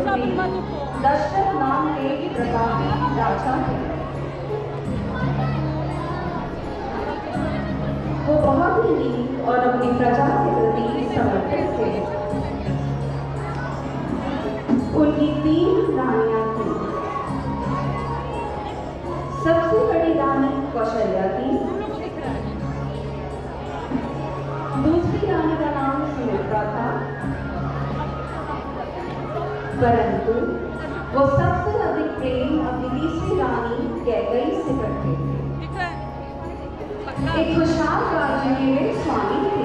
पुत्री दशरथ नाम के प्रतापी राजा थे। वो बहुत ही नीत और अपनी प्रजा के प्रति समर्पित थे। उनकी 3 रानियां थीं। सबसे बड़ी रानी कौशल्या थी। दूसरी रानी का नाम सुमित्रा था, परंतु वो सबसे अधिक प्रेम अपनी तीसरी रानी कैकेयी से करते थे। एक खुशहाल राज्य में वे स्वामी थे,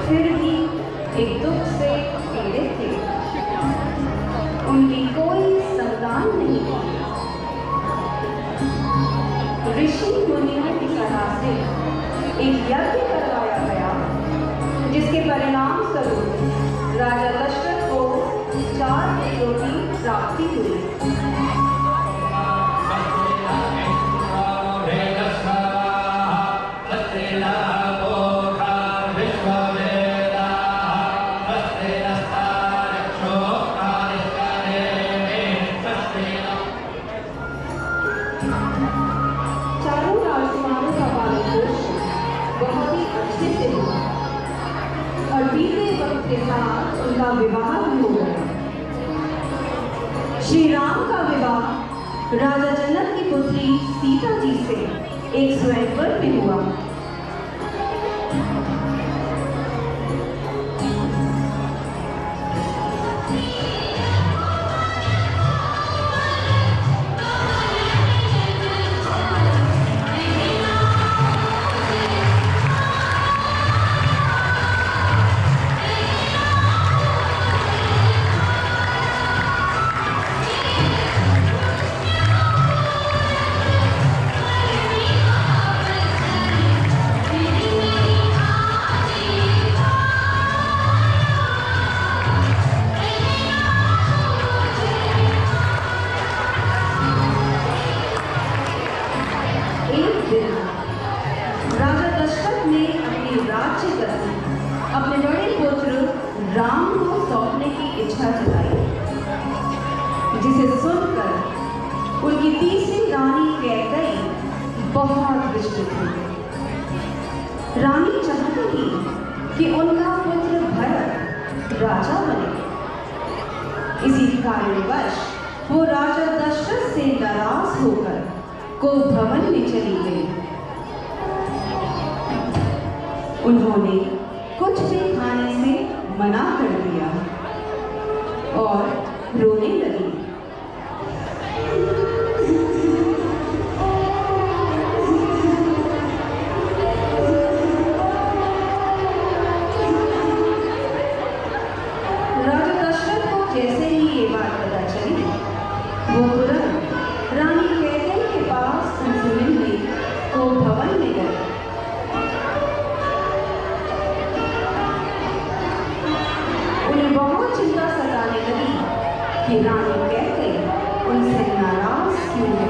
फिर भी एक दुख से पीड़ित थे। उनकी कोई संतान नहीं थी। ऋषि मुनियों की सलाह से एक यज्ञ करवाया गया, जिसके परिणाम स्वरूप राजा दशरथ को 4 पुत्रों की प्राप्ति हुई। चारों राजकुमारों का पालन पोषण बहुत ही अच्छे से हुआ और बीते वक्त के साथ उनका विवाह भी हो गया। श्री राम का विवाह राजा जनक की पुत्री सीता जी से एक स्वयंवर में हुआ। राजा दशरथ ने अपनी राज्य गद्दी अपने बड़े पुत्र राम को सौंपने की इच्छा जताई, जिसे सुनकर उनकी तीसरी रानी कैकेयी बहुत विचलित हुई। रानी चाहती थी कि उनका पुत्र भरत राजा बने। इसी कारणवश वो राजा दशरथ से नाराज होकर कोपभवन में चली गई। उन्होंने कुछ भी खाने से मना कर दिया और रोने लगी। राजा दशरथ को जैसे ही ये बात पता चली, वो तुरंत रानी कैकेयी के पास उनसे मिलने कोपभवन में गए। उन्हें बहुत चिंता सताने लगी कि रानी कैकेयी उनसे नाराज क्यों है।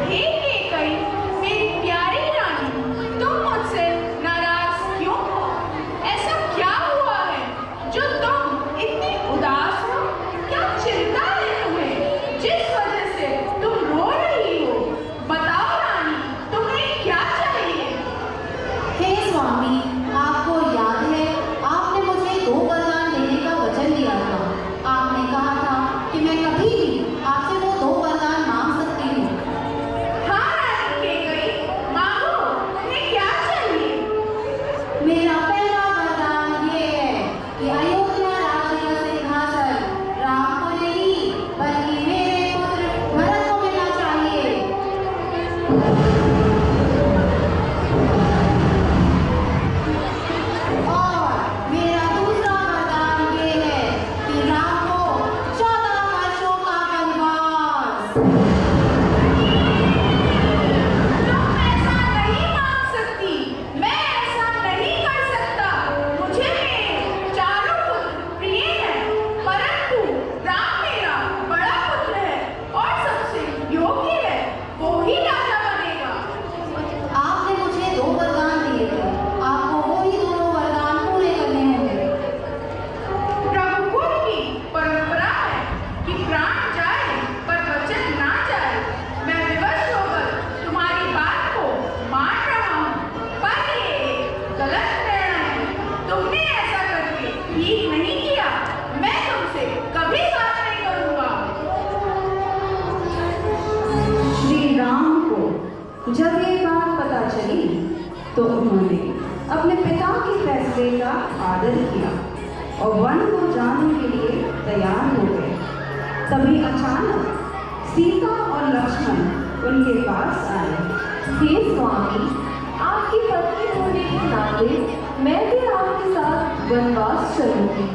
हे कैकेयी, मेरी प्यारी रानी, तुम मुझसे नाराज क्यों हो? ऐसा क्या हुआ है जो तुम इतनी उदास हो? क्या चिंता है तुम्हें जिस वजह से तुम रो रही हो? बताओ रानी, तुम्हें क्या चाहिए? हे स्वामी, आपको याद है आपने मुझे 2 वरदान देने का वचन दिया था। आपने कहा था कि मैं कभी भी आपसे वो 2 वरदान मांग सकती हूँ। हाँ रानी कैकेयी, मांगो, तुम्हें क्या चाहिए? मेरा पहला वरदान ये है कि अयोध्या राज्य का सिंहासन राम को नहीं बल्कि मेरे पुत्र भरत को मिलना चाहिए। ने अपने पिता के फैसले का आदर किया और वन को जाने के लिए तैयार हो गए। तभी अचानक सीता और लक्ष्मण उनके पास आए। हे स्वामी, आपकी पत्नी होने के नाते मैं भी आपके साथ वनवास चलूंगी।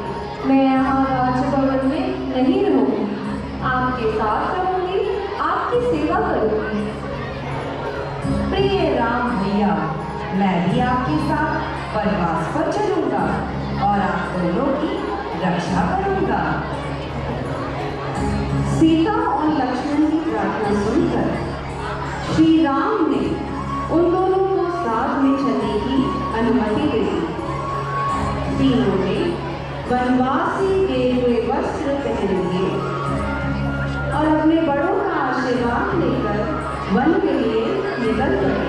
मैं यहाँ राजभवन में नहीं रहूंगी, आपके साथ रहूंगी, आपकी सेवा करूंगी। प्रिय राम भैया, मैं भी आपके साथ वनवास पर चलूंगा और आप दोनों की रक्षा करूंगा। सीता और लक्ष्मण की प्रार्थना सुनकर श्री राम ने उन दोनों को साथ में चलने की अनुमति दे दी। तीनों ने वनवासी गए हुए वस्त्र पहन लिए और अपने बड़ों का आशीर्वाद लेकर वन के लिए निकल पड़े।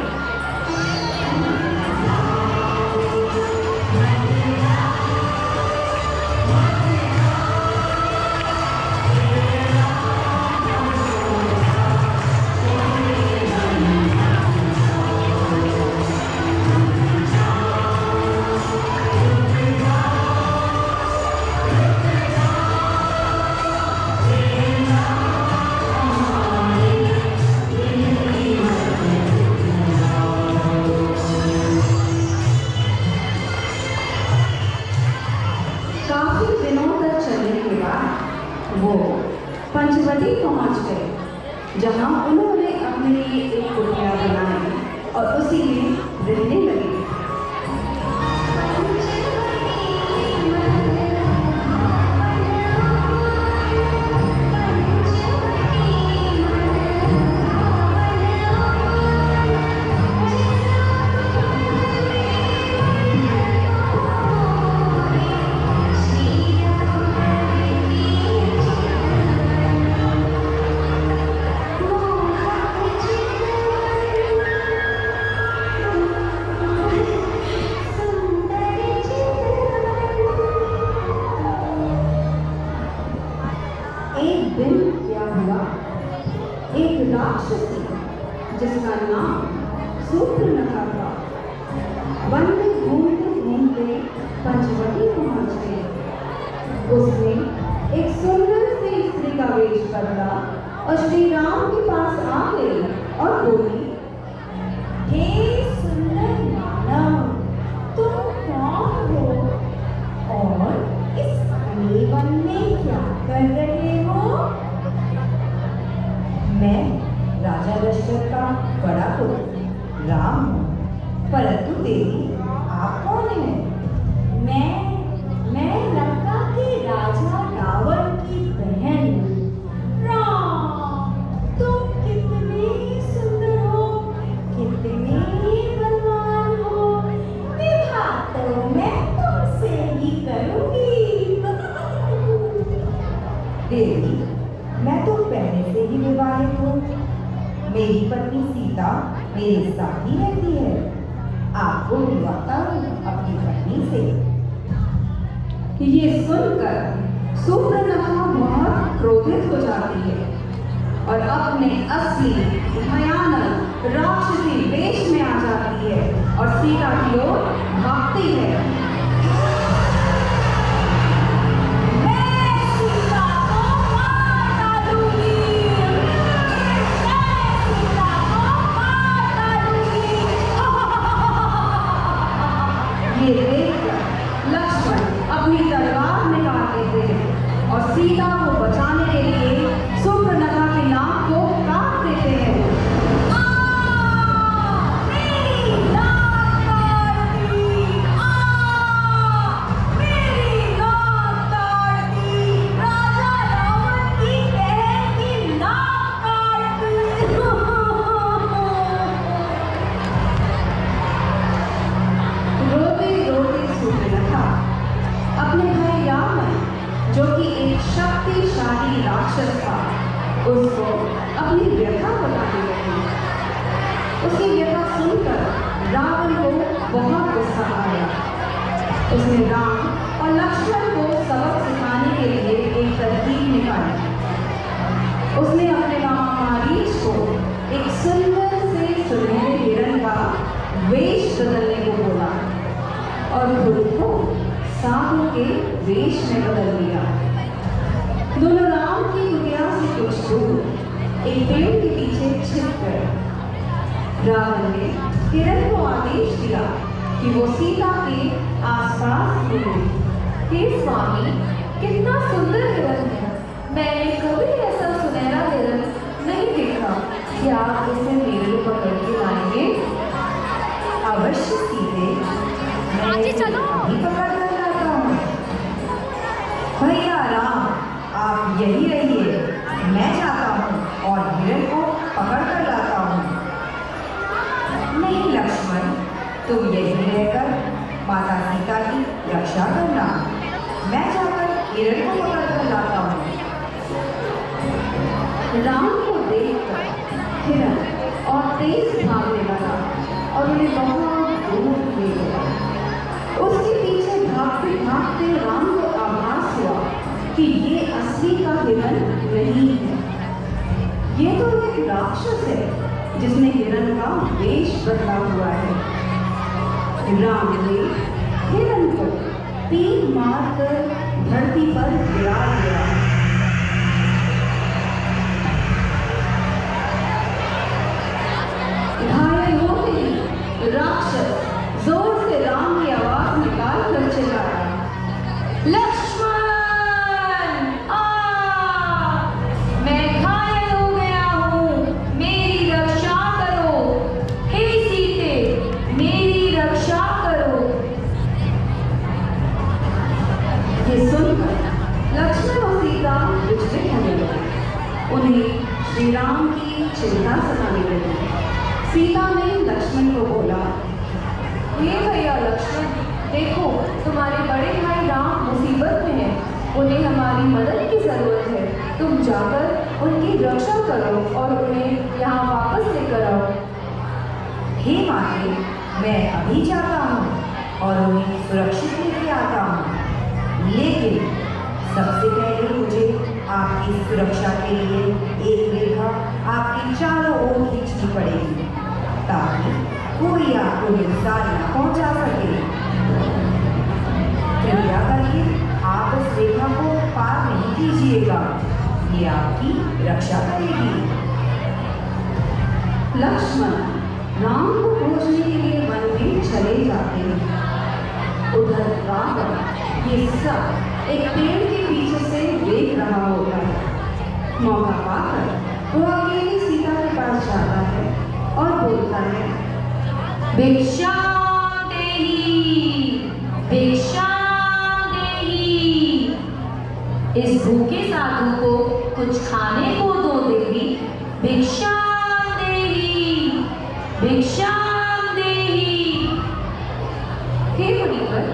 काफी दिनों तक चलने के बाद वो पंचवटी पहुंच गए, जहां उन्होंने अपने लिए एक कुटिया बनाई और उसी में रहने लगे। एक दिन क्या हुआ, एक राक्षसी जिसका नाम सूर्पनखा था, वन में घूमते घूमते पंचवटी पहुंच गई। उसने एक सुंदर सी स्त्री का वेश बदला और श्री राम के पास आ गई और बोली, हे सुंदर मानव, तुम कौन हो और इस घने वन में क्या कर रहे हो? मैं राजा दशरथ का बड़ा पुत्र राम हूँ, परंतु देवी आप कौन हैं? मैं लंका के राजा रावण की बहन हूँ। राम, तुम कितने सुंदर हो, कितने बलवान हो, विवाह तो मैं तुमसे ही करूंगी। देवी, मैं तो पहले से ही विवाहित हूँ। मेरी पत्नी सीता मेरे साथ ही रहती है। आपको मिलवाता हूँ अपनी पत्नी से। ये सुनकर सूर्पनखा बहुत क्रोधित हो जाती है और अपने असली भयानक राक्षसी वेश में आ जाती है और सीता की ओर भागती है। मैं सीता को मार डालूंगी। मैं सीता को मार डालूंगी। ये देखकर लक्ष्मण अपनी तलवार निकाल लेते हैं और सीता को बचाने के लिए सूर्पनखा की नाक को काट देते हैं। मेरी नाक काट दी। मेरी नाक काट दी। राजा रावण की बहन की नाक काट दी। रोते रोते सूर्पनखा अपने भाई रावण, जो कि एक शक्तिशाली राक्षस था, उसको अपनी व्यथा बताने लगी। उसकी व्यथा सुनकर रावण को बहुत गुस्सा आया। उसने राम और लक्ष्मण को सबक सिखाने के लिए एक तरकीब निकाली। उसने अपने मामा मारीच को एक सुंदर से सुनहरे हिरण का वेश बदलने को बोला के वेश में बदल दिया। दोनों राम की कुटिया से कुछ दूर एक पेड़ के पीछे छिप गए। रावण ने हिरण को आदेश दिया कि वो सीता के आसपास घूमे। हे स्वामी, कितना सुंदर हिरण है। मैंने कभी ऐसा सुनहरा हिरण नहीं देखा। क्या आप इसे मेरे लिए पकड़ के लाएंगे? अवश्य सीधे मैं जी, इसे चलो। अभी पकड़ कर लाता हूँ। भैया राम, आप यही रहिए, मैं जाता हूँ और हिरण को पकड़ कर लाता हूँ। नहीं लक्ष्मण, तुम यही रहकर माता सीता की रक्षा करना। मैं जाकर हिरण को पकड़ कर लाता हूँ। राम को देखकर हिरण और तेज भागने लगा और उन्हें बहुत दूर ले गया। उसके पीछे भागते भागते राम को आभास हुआ कि ये असली का हिरण नहीं है, ये तो एक राक्षस है जिसने हिरण का वेश बदला हुआ है। राम ने हिरण को तीर मारकर धरती पर गिरा दिया। घायल होते ही राक्षस जोर से राम की आवाज निकाल कर चिल्लाया, लक्ष्मण, मैं घायल हो गया हूँ, मेरी रक्षा करो। हे सीते, मेरी रक्षा करो। ये सुनकर लक्ष्मण और सीता विचलित होने लगे। उन्हें श्री राम की चिंता सताने लगी। सीता ने लक्ष्मण को बोला, हे भैया लक्ष्मण, देखो तुम्हारे बड़े भाई राम मुसीबत में हैं। उन्हें हमारी मदद की जरूरत है। तुम जाकर उनकी रक्षा करो और उन्हें यहाँ वापस लेकर आओ। हे माते, मैं अभी जाता हूँ और उन्हें सुरक्षित लेके आता हूँ। लेकिन सबसे पहले मुझे आपकी सुरक्षा के लिए एक रेखा आपके चारों ओर खींचनी पड़ेगी ताकि कोई आपको नुकसान न पहुंचा सके। कृपया करके आप इस रेखा को पार नहीं कीजिएगा, ये आपकी रक्षा करेगी। लक्ष्मण राम को खोजने के लिए वन में चले जाते हैं। उधर रावण ये सब एक पेड़ के पीछे से देख रहा होता है। मौका पाकर वो अकेली सीता के पास जाता है और बोलता है, भिक्षाम देहि, भिक्षाम देहि। इस भूखे साधु को कुछ खाने को दो देवी। भिक्षाम देहि, भिक्षाम देहि। हे मुनिवर,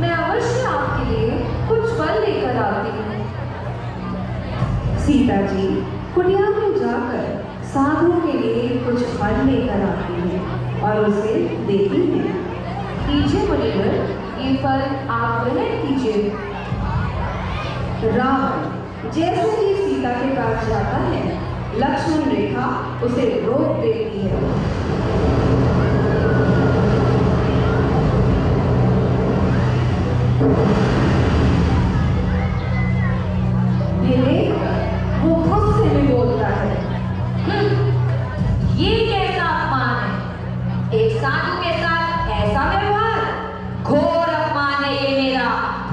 मैं अवश्य आपके लिए कुछ फल लेकर आती हूँ। सीता जी कुटिया में जाकर साधु के लिए कुछ फल लेकर आती है और उसे देती है। लीजिए मुनिवर, ये फल आप ग्रहण कीजिए। रावण जैसे ही सीता के पास जाता है, लक्ष्मण रेखा उसे रोक देती है। ये देखकर वो गुस्से में बोलता है, ये कैसा अपमान है? एक साधु के साथ ऐसा व्यवहार? घोर अपमान है ये मेरा,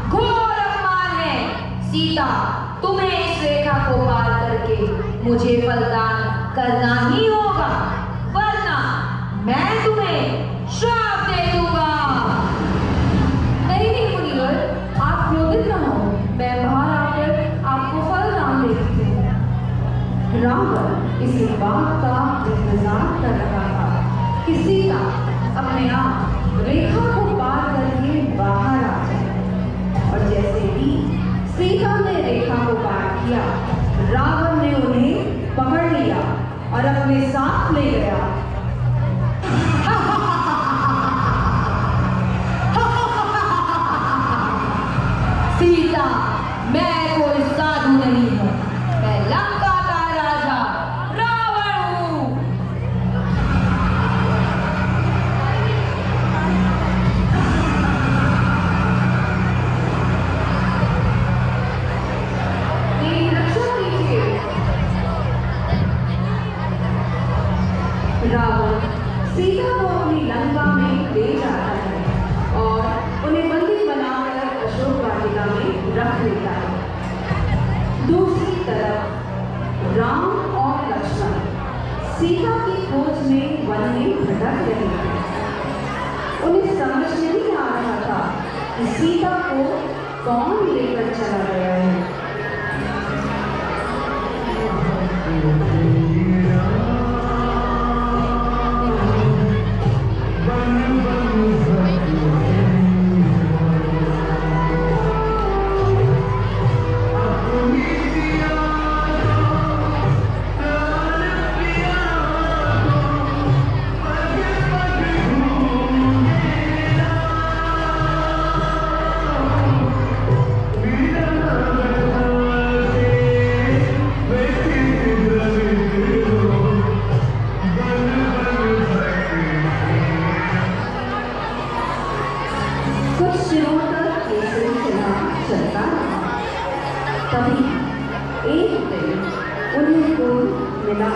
घोर अपमान है। सीता, तुम्हें इस रेखा को पार करके मुझे फलदान करना ही होगा, वरना मैं तुम्हें श्राप दे दूंगा। नहीं नहीं मुनिवर, आप क्रोधित न हो, मैं बाहर आकर आपको फलदान देती हूँ। रावण इस बात का इंतजार कर रहा था कि सीता अपने आप रेखा को पार करके बाहर आ जाए, और जैसे ही सीता ने रेखा को पार किया, रावण ने उन्हें पकड़ लिया और अपने साथ ले गया। सीता, मैं कोई साधु नहीं हूँ, मैं लंका का राजा रावण हूँ। सीता की खोज में वन में भटक रहे थे। उन्हें समझ नहीं आ रहा था कि सीता को कौन लेकर चला गया है। कुछ दिनों तक ये सिलसिला चलता रहा। तभी एक दिन उन्हें कोई मिला।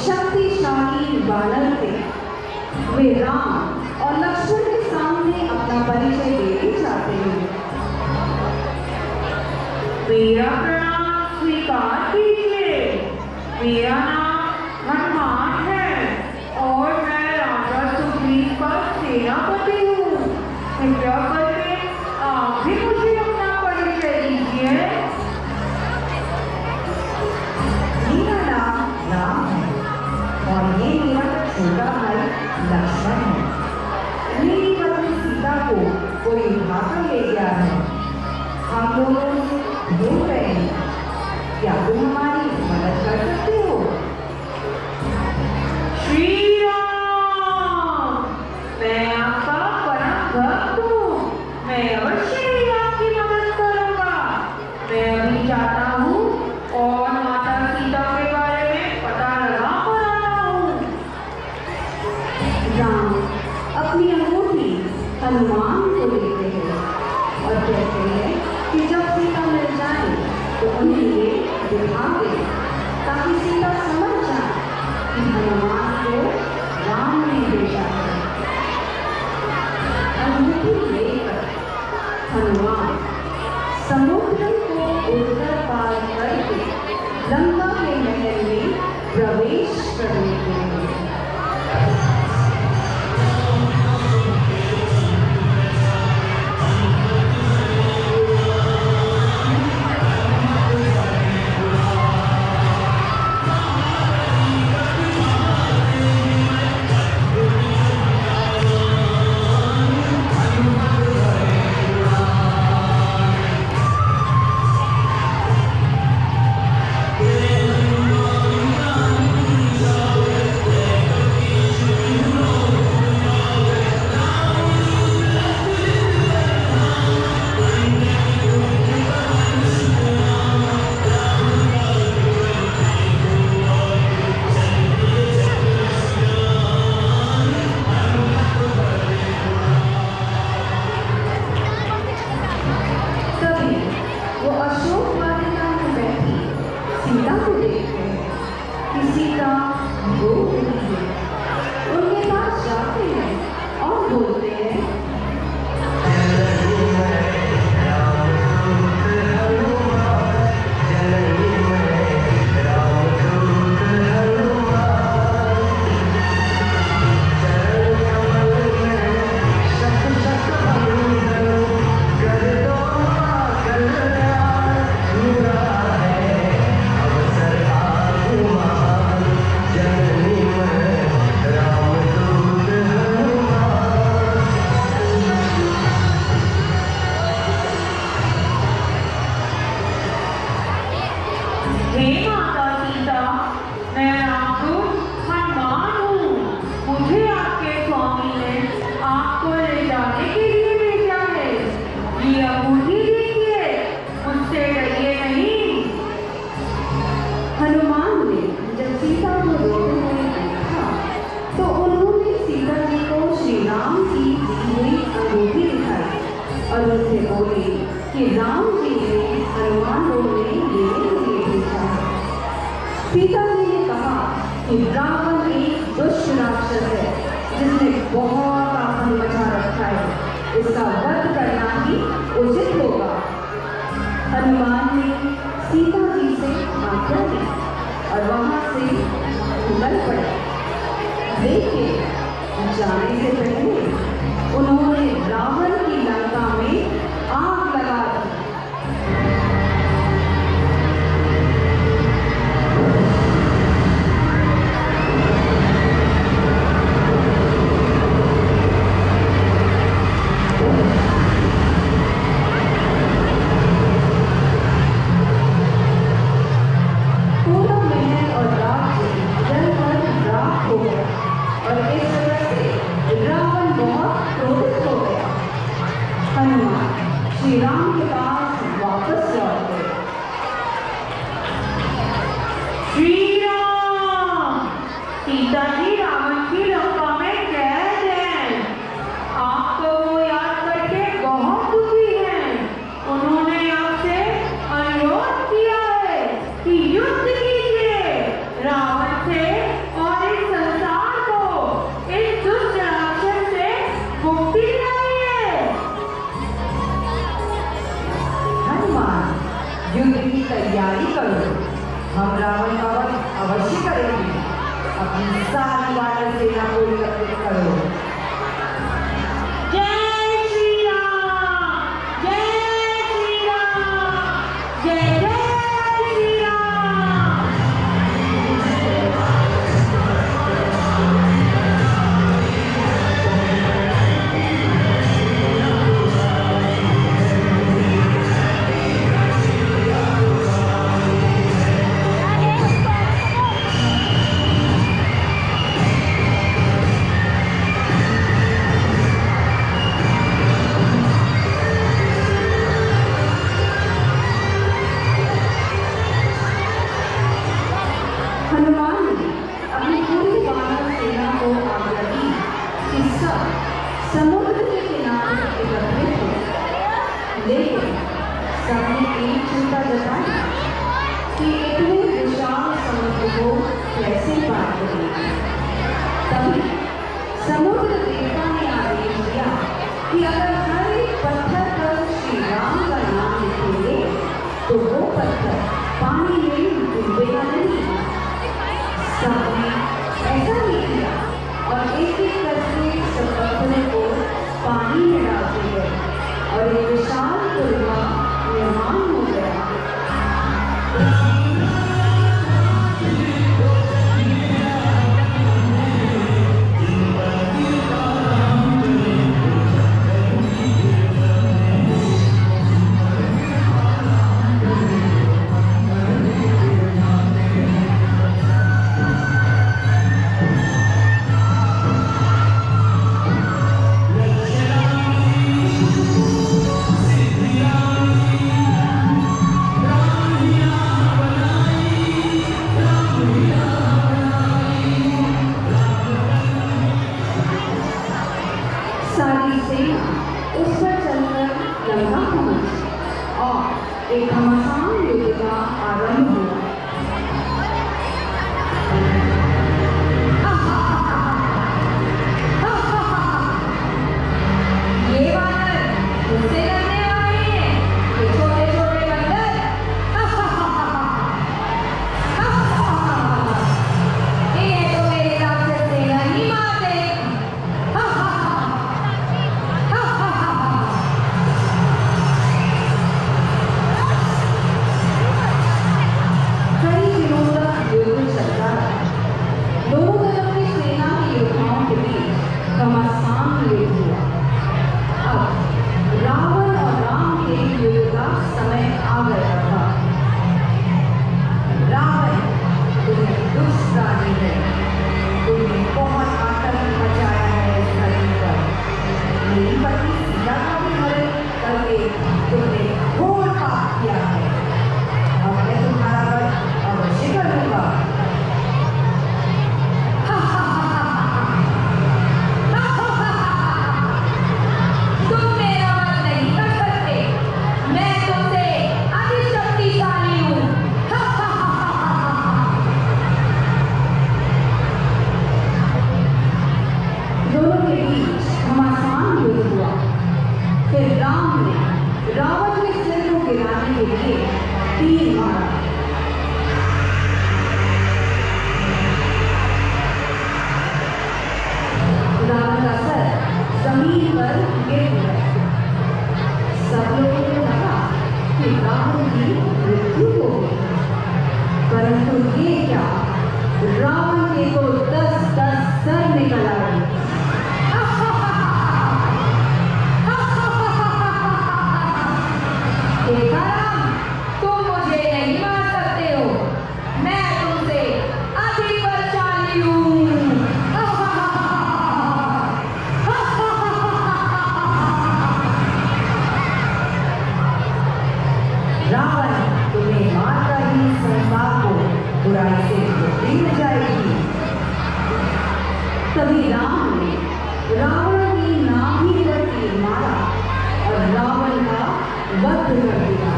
शक्तिशाली बानर थे। वे राम और लक्ष्मण के सामने अपना परिचय देना चाहते हैं। मेरा प्रणाम स्वीकार कीजिए। मेरा नाम हनुमान है और मैं राजा सुग्रीव का सेनापति हूँ। कृपया करके आप भी मुझे अपना परिचय दीजिए। मेरा नाम राम है और ये मेरा छोटा भाई लक्ष्मण है। मेरी पत्नी सीता को कोई उठाकर ले गया है। हम दोनों ढूंढ रहे हैं। क्या तुम हमारी मदद कर सकते हो? श्री राम, मैं आपका परम भक्त हूँ। मैं अवश्य ही आपकी मदद करूँगा। मैं अभी जाता हूँ और माता सीता के बारे में पता लगा कर आता हूँ। राम अपनी अंगूठी हनुमान को देते हैं और कहते हैं कि जब सीता मिल जाए तो उन्हें ये दिखा दे, ताकि सीता समझ जाए कि हनुमान को राम ने भेजा है। अंगूठी लेकर हनुमान समुद्र को उड़कर पार करके लंका के महल में प्रवेश करने के लिए और उनसे बोले कि राम जी ने हनुमान को लेने के लिए भेजा है। सीता जी ने कहा कि रावण एक दुष्ट राक्षस है जिसने बहुत आफत मचा रखा है, इसका वध करना ही उचित होगा। हनुमान ने सीता जी से आज्ञा ली और वहां से निकल पड़े। लेकिन जाने से पहले उन्होंने रावण की लंका में आग लगा दी। पूरा महल और राज्य जलकर राख हो गया और इस वजह से रावण बहुत क्रोधित हो गया। हनुमान श्री राम के पास वापस लौट गए। श्री राम, सीता जी रावण की लंका में कैद हैं। आपको वो याद करके बहुत दुखी हैं। उन्होंने आपसे अनुरोध किया है कि युद्ध कीजिए रावण से और इस संसार को इस दुष्ट राक्षस से मुक्ति दिलाइए। हनुमान, युद्ध की तैयारी करो, हम रावण का वध अवश्य करेंगे। अपनी सारी वानर सेना को एकत्रित करो। जय श्री राम, जय श्री राम, जय जय श्री राम। हनुमान ने अपनी पूरी वानर सेना को आज्ञा दी कि सब समुद्र के किनारे एकत्रित हो। लेकिन सबने एक चिंता जताई कि इतने विशाल समुद्र को कैसे पार करेंगे। तभी समुद्र देवता ने आदेश दिया कि अगर हर एक पत्थर पर श्री राम का नाम लिखेंगे तो वो पत्थर पानी में डूबेगा नहीं। सबने ऐसा ही किया और एक एक करके सब पत्थरों को पानी में डालते गए और एक विशाल पुल का निर्माण हो गया। सारी सेना उस पर चलकर लंका पहुंची और एक घमासान युद्ध का आरंभ हुआ। ये वानर मुझसे लड़ने वाले हैं, ये छोटे छोटे बंदर। इन्हें तो मेरे राक्षस सेना ही मार दे। बीच घमासान युद्ध हुआ। फिर राम ने रावण के सिर को गिराने के लिए तीर मारा। रावण का सर जमीन पर गिर गया। सब लोगों को लगा कि रावण की मृत्यु हो गई, परंतु ये क्या, रावण के तो 10-10 सर निकल आए। देखा राम, तुम मुझे नहीं मार सकते हो, मैं तुमसे अधिक बलशाली हूँ। रावण तुम्हें मारकर ही संसार को बुराई से मुक्ति मिल जाएगी। तभी राम ने रावण की नाभि पर तीर मारा और रावण का वध कर दिया।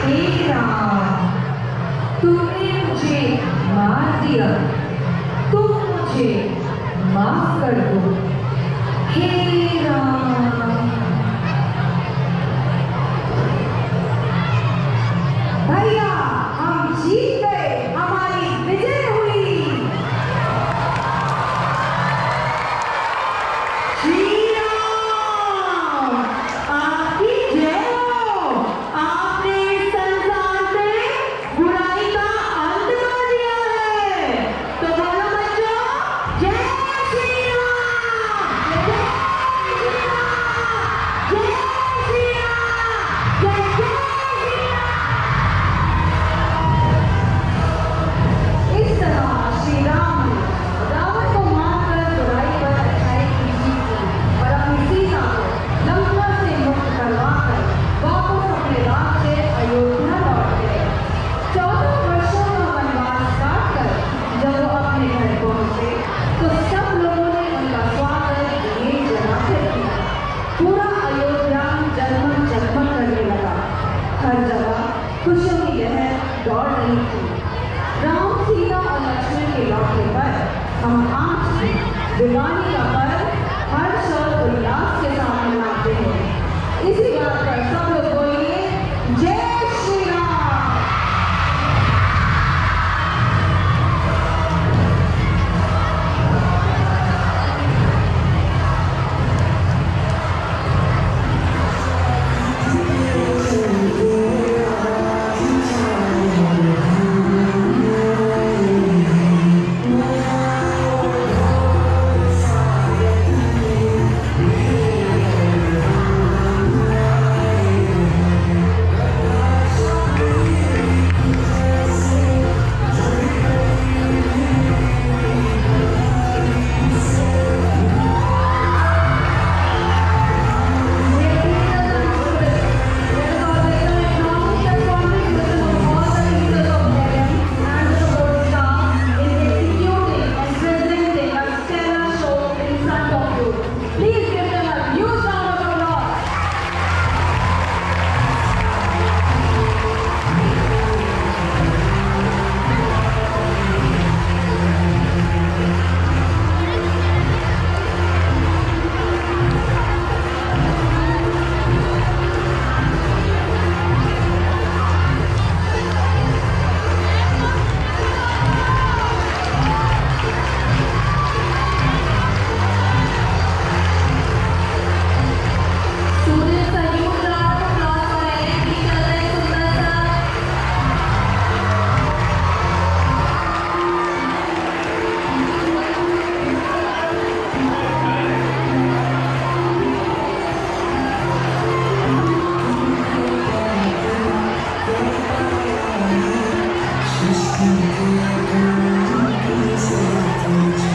हे राम, तुमने मुझे मार दिया, तुम मुझे माफ कर दो। हे राम। भैया, हम जीत गए, हमारी विजय हुई। श्री राम, आपकी जय हो। आपने संसार से बुराई का अंत कर दिया है। तो बोलो बच्चों, जय श्री राम, जय श्री राम, जय श्री राम, जय जय श्री राम। इस तरह श्री राम ने रावण को मारकर बुराई पर अच्छाई की जीत की और अपनी सीता को लंका से मुक्त करवाकर वापस अपने राज्य अयोध्या लौट गए। 14 वर्षों का वनवास काटकर जब वो अपने घर पहुंचे तो सब लोगों ने उनका स्वागत दिए जलाकर किया। पूरा अयोध्या जगमग जगमग करने लगा। हर जगह खुशियों की लहर दौड़ रही थी। राम, सीता और लक्ष्मण के लौटने पर हम आज भी दिवाली का पर्व हर्ष और उल्लास के साथ मनाते हैं। इसी बात पर सब लोग बोलिए, जय श्री राम। Just